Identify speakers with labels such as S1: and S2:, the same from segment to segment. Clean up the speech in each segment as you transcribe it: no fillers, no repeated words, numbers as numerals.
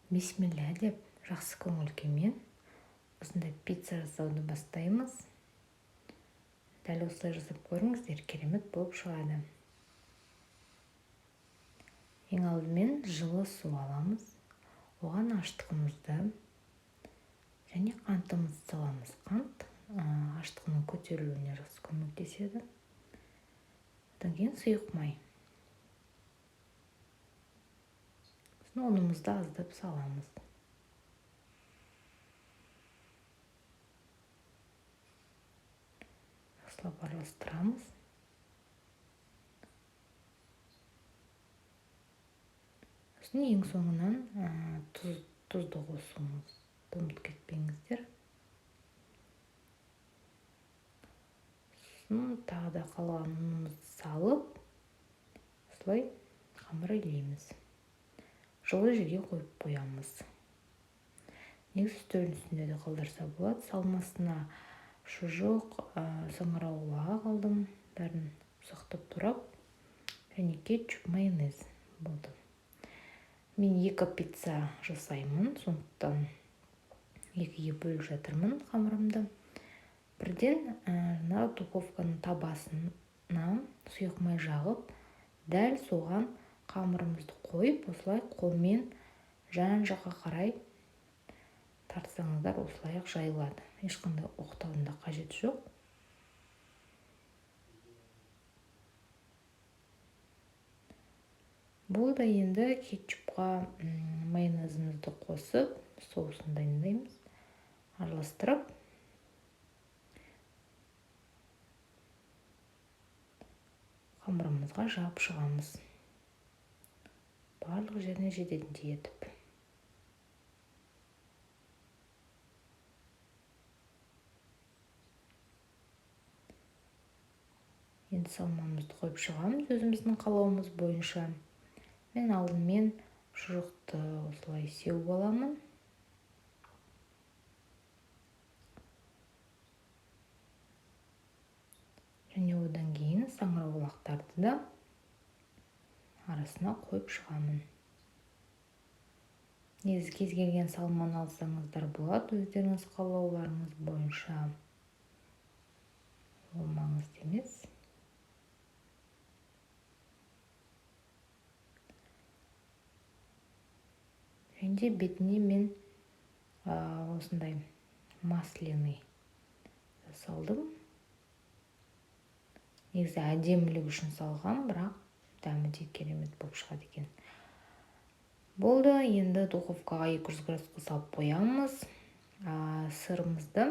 S1: Бисмилля деп жақсы көңіл күймен осындай пицца жасауды бастаймыз. Дәл осылай жасап көріңіздер, керемет болып шығады. Ең алдымен жылы су аламыз. Оған аштығымызды және қантымызды саламыз. Қант аштығының көтерілуіне жақсы көмектеседі. Одан кейін сұйық май. Ұнымызды аздап саламыз. Жақсылап араластырамыз. Сосын ең соңынан тұзды қосуымыз. Ұмытып кетпеңіздер. Сосын тағы да қалған ұнымызды салып, осылай қамыр илейміз. Жылы жерге қойып қоямыз. Негізі үстелдің үстінде де қалдырса болады. Салмасына шұжық, саңырауқұлақ алдым. Бәрін ұсақтап турап, және кетчуп, майонез болды. Мен 2 пицца жасаймын, сондықтан 2-ге бөліп жатырмын қамырымды. Бірден духовканың табасына сұйық май жағып, дәл соған қамырымызды қойып, осылай қолмен жан-жаққа қарай тартсаңыздар, осылай жайылады. Ешқандай оқтаудың да қажеті жоқ. Болды, енді кетчупқа майонезімізді қосып, соусын дайындаймыз. Араластырып, қамырымызға жап шығамыз. Барлық жеріне жететіндей етіп. Енді салмамызды қойып шығамыз өзіміздің қалауымыз бойынша. Мен алдымен шұжықты осылай сеуіп аламын. Және одан кейін саңырауқұлақтарды да арасына қойып шығамын. Негізі кез келген салманы алсаңыздар болады, өздеріңіз қалауларыңыз бойынша. Ол маңызды емес. Және бетіне мен осындай масляный салдым. Негізі әдемілік үшін салғам, бірақ дәмі де керемет болып шығады екен. Болды, енді духовкаға 200 градусқа салып қоямыз. Сырымызды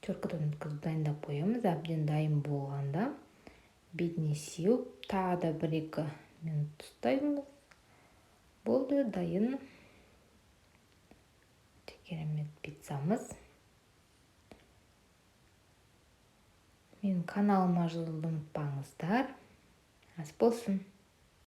S1: теркадан өткізіп дайындап қоямыз. Әбден дайын болғанда бетіне сеуіп, тағы да 1-2 минут ұстаймыз. Болды, дайын. Керемет пиццамыз. Менің каналыма жазылуды ұмытпаңыздар. Ас болсын.